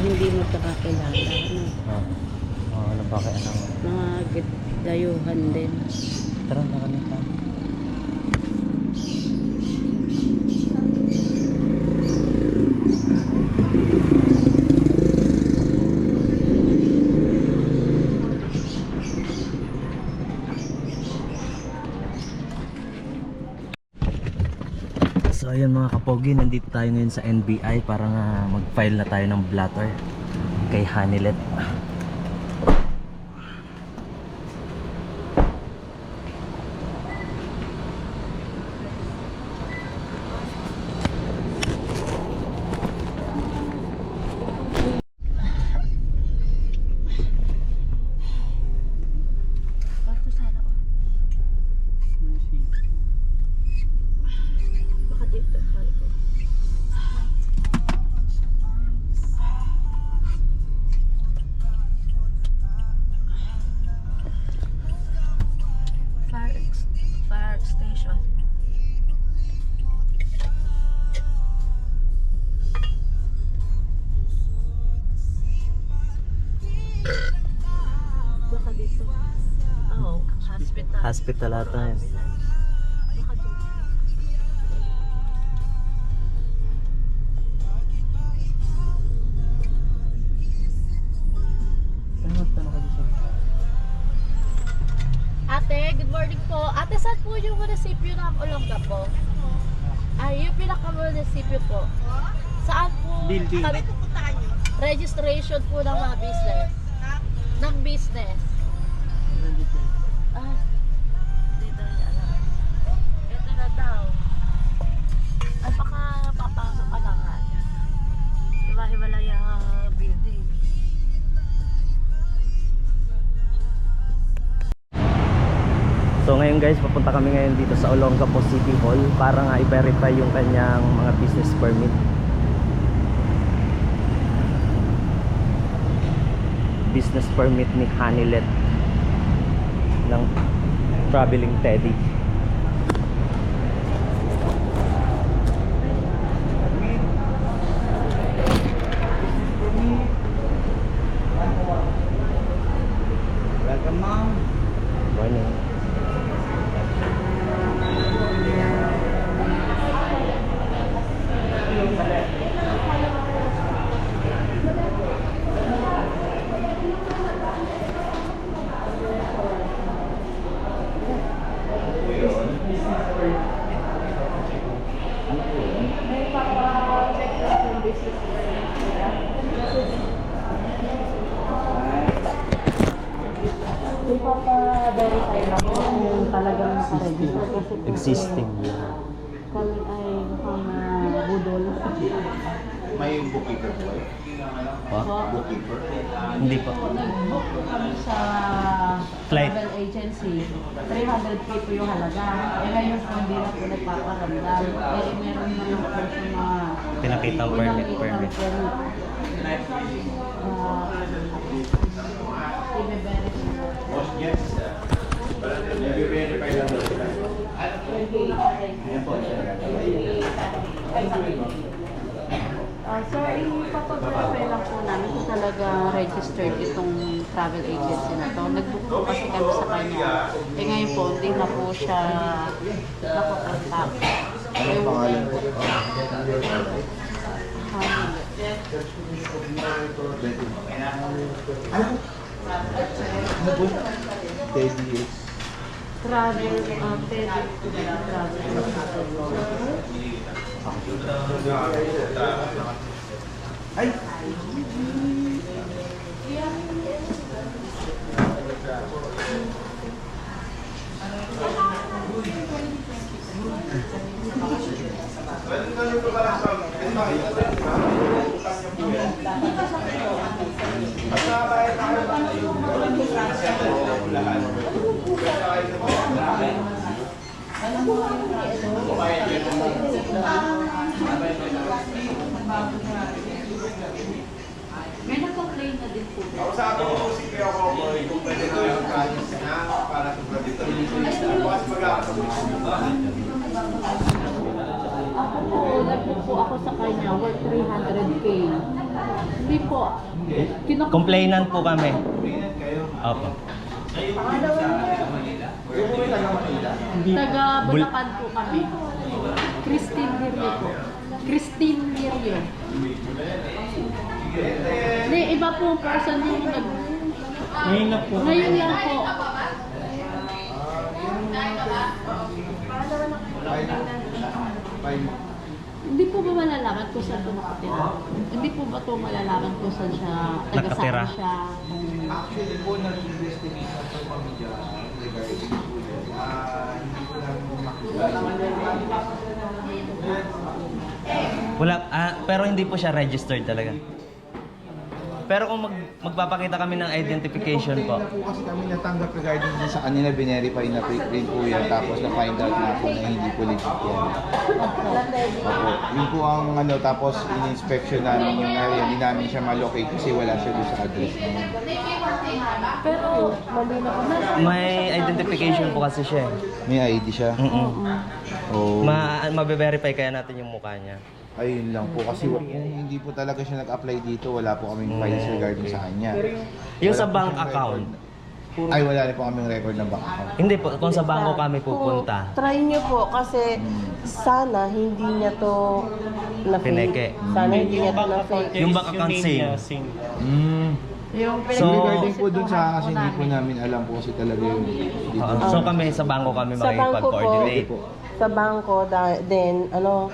hindi magkakakilala. Ano ba kaya ng... Mga dayuhan din. Tara na kami pa. So ayun mga kapogi, nandito tayo ngayon sa NBI para nga mag-file na tayo ng blotter kay Hanilet. Fire station. Baka dito. Oh, hospital. Hospital ata yan. Baka dito. Ate, good morning po. Ate, saan po yung munisipyo ng Olongapo? Ay, yung pinaka-munisipyo po. Saan po? Building. Kami registration po ng mga business. Ng business. Ah, dito yan. Ito na daw. Ay, baka papasok ka lang nga. Hiwa-hiwalay ang building. So ngayon guys, papunta kami ngayon dito sa Olongapo City Hall para nga i-verify yung kanyang mga business permit. Business permit ni Hanilet ng Traveling Teddy. Welcome, ma'am. Morning. Ipapa-verify lang kung talagang nakaregister kasi po Existing. kami ay mukhang budol. May bookkeeper po eh. Pa? Bookkeeper. Hindi pa. Nag-book kami sa Flight. travel agency. 300k po yung halaga. Eh ngayon po hindi na po nagpaparamdam. Eh meron na lang po sa mga Pinakitang permit. Boss, yes. I-verify lang daw sila. Ayan po. Sir, ipapag-verify lang po namin kung talaga registered itong travel agency na to. Nag-book po kasi kami sa kanya. Eh ngayon po, hindi na po siya nakakontak. Anong pangalan po? Ano? Ano po? Teddy. Travel, Ay! May nag-complain na din po. Ako sa akin po si Kuya Coco, kung pwede na yung kanis na para sa dito. Bukas mag-aasap. Ako po, nag-book po ako sa kanya worth 300K. Hindi po. Complainant po kami. Opo. Taga Bulacan po kami. Christine Mirio po. Christine Mirio. Hindi, iba po ang person yung nag... Ngayon na po. Ngayon lang po. Hindi po ba malalaman kung saan ito nakatira? Hindi po ba ito malalaman kung saan siya, taga Nakatira. saan siya? Actually po, nag-investigation sa pamilya regarding po yun. Hindi ko lang makikita. Wala, pero hindi po siya registered talaga. Pero kung magpapakita kami ng identification po. Na po kasi kami natanggap regarding din sa kanila, verify na rin po yan. Tapos na-find out na po na hindi po legit yan. Opo. Yun po ang ano, tapos in-inspection namin yung area. Hindi namin siya malocate kasi wala siya doon sa address namin. Pero, mali na po na. May identification po kasi siya. May ID siya? Oh. Mabe-verify kaya natin yung mukha niya. Ayun lang po kasi kung hindi po talaga siya nag-apply dito, wala po kaming files regarding sa kanya. Yung sa Wala po bank siyang account. record. Ay, wala rin po kaming record ng bank account. Hindi po, kung sa bangko kami pupunta. Try nyo po kasi sana hindi niya to na-fake. Pineke. Sana hindi niya to na-fake. Yung bank account same. Yung So, Regarding po dun sa kasi hindi po namin alam po kasi talaga yung dito. So kami sa bangko kami Sa bangko po, makikipag-coordinate. sa bangko, then ano,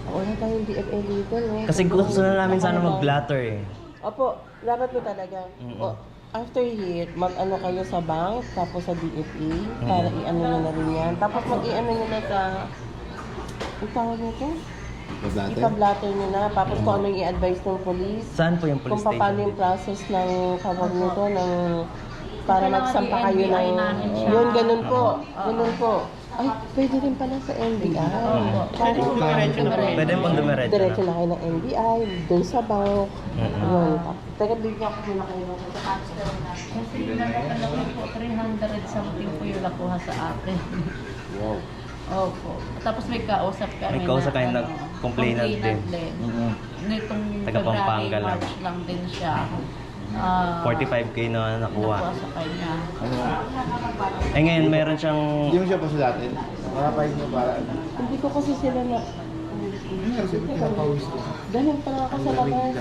wala tayong DFA dito, no? Kasi gusto na namin sana mag-blatter eh. Opo, dapat po talaga. O, after here, mag-ano kayo sa bank, tapos sa DFA, para i-ano nyo na rin yan. Tapos mag-i-ano nyo na sa, ang tawag nito? Pablatter? Ipa-blatter nyo na, tapos kung ano yung i-advise ng police, Saan po yung police kung paano station? yung process ng tawag nito, ng para Kailangan magsampa kayo i-NBI ng... namin siya. Yun, ganun po. Ganun po. Ay, pwede rin pala sa NBI. Pwede pong dumiretso Diretso na. na kayo ng NBI, dun sa bank. Yun. Teka, bigyan ko muna kayo ng Kasi alam po, 300 something po yung nakuha sa atin. Wow. Opo. Tapos may kausap kami May kausap kayo na complainant din. Nitong Taga Pampanga February, lang. March lang din siya. 45K na nakuha. Nakuha sa kanya. Ano? Eh ngayon meron siyang... Hindi mo siya pa sa dati? Makapahit mo para ano? Hindi ko kasi sila na... Kasi pinapawis ko. Galing pa lang ako sa labas.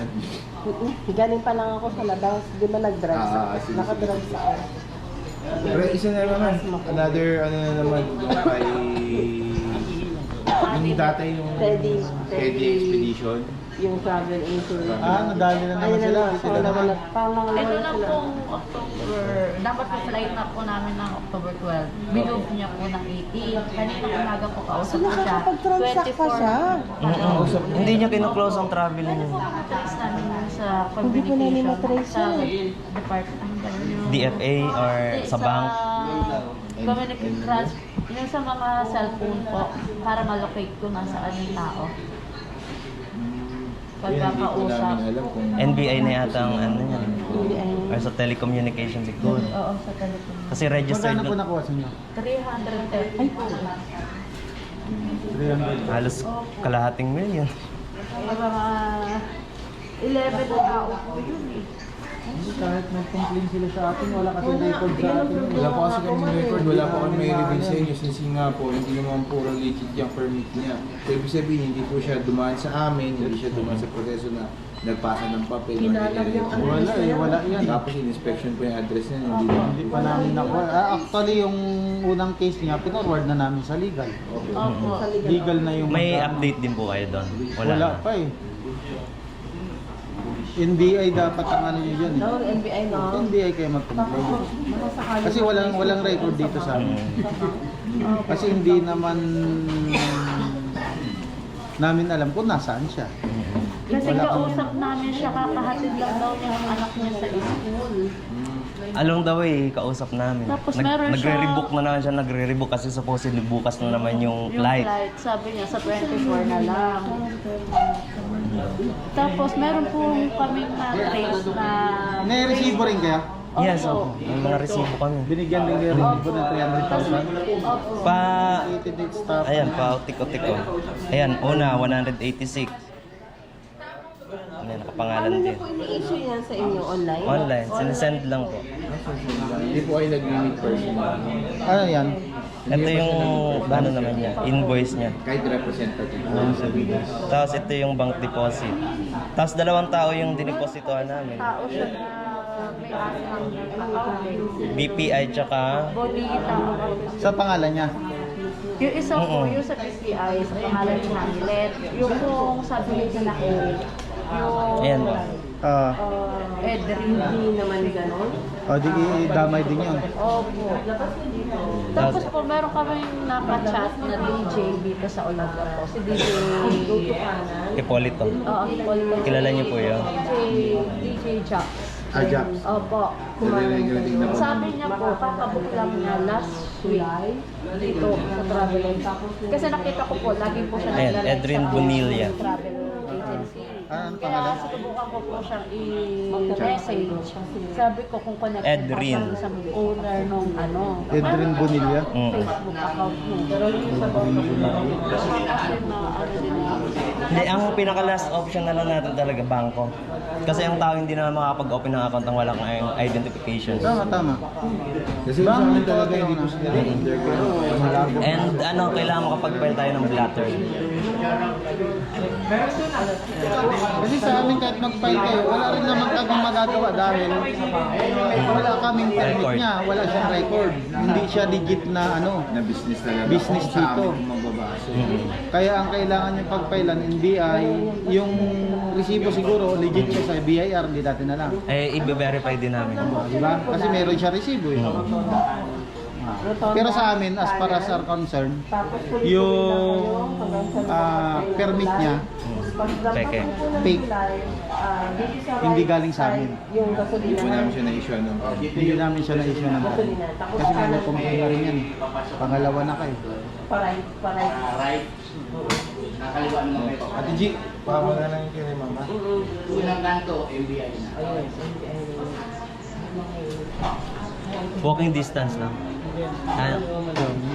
Galing pa lang ako sa labas. Di ba nag-drugs ako? sige, Naka-drugs ako. Pero isa na naman, another ano na naman ay yung dati yung Teddy. Expedition. Yung travel insurance. Nadali na naman Ayun sila. na, Sila naman. Parang Ito lang sila. pong October, dapat po flight na po namin ng October 12. Binove niya po ng 18. Kanina umaga po kausap ko siya. Nakakapag-transact pa siya. Hindi niya kinuklose ang travel niya. Trace namin sa Hindi po namin communication matrace sa yun. department. DFA or sa bank. Communicate yung sa mga cellphone po para malocate ko nasaan yung tao. Pagkakausap. Alam kung NBI na yata ang ano niya. NBI. Or sa telecommunication siguro. Oo, sa telecom. Kasi registered na. nakuha sa inyo? 330 ay po. 300. Halos kalahating million. Mga 11 na tao po yun eh. Kahit nag-complain sila sa atin, wala kasi record sa atin. Wala po kasi kami record, wala po kami may reveal sa inyo since nga po, hindi naman puro legit yung permit niya. So, ibig sabihin, hindi po siya dumaan sa amin, hindi siya dumaan sa proseso na nagpasa ng papel. Wala yan. Tapos in-inspection po yung address niya, hindi naman Hindi pa namin nakuha. Actually, yung unang case niya, pinorward na namin sa legal. Opo. Legal na yung... May update din po kayo doon. Wala Wala na. pa eh. NBI dapat ang ano nyo dyan eh. No, NBI no. NBI kayo mag-complain. Kasi walang record dito sa amin. Kasi hindi naman namin alam kung nasaan siya. Kasi kausap namin siya, kakahatid lang daw niya ang anak niya sa school. Along the way, kausap namin. Tapos meron siya- Nagre-rebook na naman siya, nagre-rebook kasi supposedly bukas na naman yung Yung flight. flight, sabi niya sa 24 na lang. Tapos meron po kaming na-trace na... May resibo rin kaya? Yes, opo. May mga resibo kami. Binigyan din kayo rin po ng 300,000. Pa... 80 days stop. Ayan, pa tiko-tiko. Ayan, una, 186. Ayan, nakapangalan Ano niyo din. po ini-issue yan sa inyo online? Online, sinesend lang po. Hindi po kayo nag-meet person. Ano yan? Ito yung, ano naman niya, invoice niya. Kahit representative. Tapos ito yung bank deposit. Tapos 2 tao yung dinepositohan namin. Tao siya na may asang account. BPI tsaka Bonita. Sa pangalan niya. Yung isa po, yung sa PCI, sa pangalan ni Hamlet. Yung kung sabi niya na yung Ayan ba? Edrin. Hindi naman ganon. Di damay din yun. Opo. Tapos po, meron kami naka-chat na DJ dito sa Olongapo. Si DJ... Hipolito. Oo, Hipolito. Kilala niyo po yun? DJ Jack. Jack. Opo. Nare-regulating na po. Sabi niya po, kakabook lang niya last week dito sa travel agency. Kasi nakita ko po, lagi po siya Ayan, nagla-live Edrin sa Bonilla. travel agency. Ano Kaya pangalan? sinubukan ko po siyang i-message. Sabi ko kung connected Edrin. pa siya sa owner nung ano. Edrin Bonilla. Facebook account mo. Pero hindi siya po. Kasi na ano din na. Hindi, ang pinaka-last option na lang natin talaga, bangko. Kasi ang tao hindi na makakapag-open ng account ang walang identification. Tama. Kasi sa amin talaga hindi po sila render pero malabo. And ano, kailangan makapag-file tayo ng blatter. Kasi sa amin kahit mag-file kayo, wala rin naman kami magagawa dahil wala kaming permit Record. niya, wala siyang record. Hindi siya legit na ano. Na business talaga. Business Kung sa dito. amin magbabase. Kaya ang kailangan yung pag-filean NBI, yung resibo siguro legit siya sa BIR, hindi natin alam. Eh, i-verify din namin. Di ba? Kasi meron siya resibo eh. Pero sa amin, as far as our concern, yung permit niya, Peke. fake. Hindi galing sa amin. Yung Hindi po gasolina. namin siya na-issue ng Hindi namin siya na-issue ng permit. Kasi may nag-complain na rin yan. Pangalawa na kayo. Paray. Ate G, pawa na lang yung kay mama. Walking distance lang. Ah,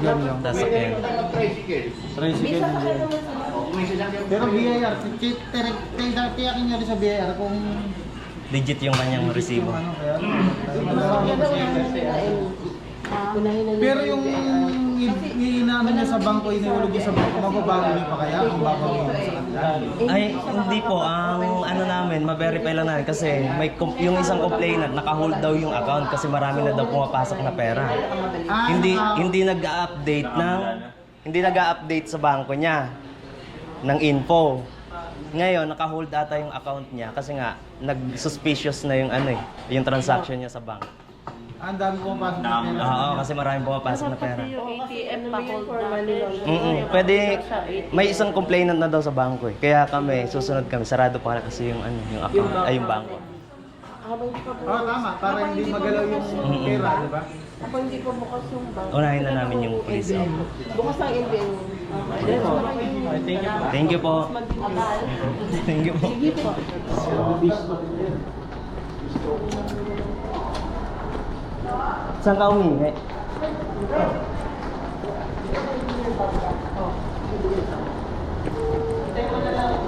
Yan lang. sasakyan. Tricycle din yan. Pero BIR, tiyakin nyo rin sa BIR kung Legit yung kanyang resibo. ano kaya. Pero Pero yung inaano niya sa bangko, inulog niya sa bangko, mababago niyo pa kaya kung babawin niyo sa kanila? Ay, hindi po. Ang ano namin, ma-verify lang namin kasi yung isang complainant, naka-hold daw yung account kasi marami na daw pumapasok na pera. Hindi nag-update sa bangko niya ng info. Ngayon, naka-hold ata yung account niya kasi nga nag-suspicious na yung yung transaction niya sa bank. Ang dami pumapasok na pera. Oo, kasi maraming pumapasok na pera. Yung ATM pa-hold natin. Pwede, may isang complainant na daw sa bangko eh. Kaya kami, susunod kami, sarado pa kasi yung yung account, ay yung bangko. Oo, tama. Para hindi magalaw yung pera, di ba? Ako hindi pa bukas yung bank. Unahin na namin yung police. Bukas ang NBN. Thank you po. Thank you po. Saan ka umihi? Ito yung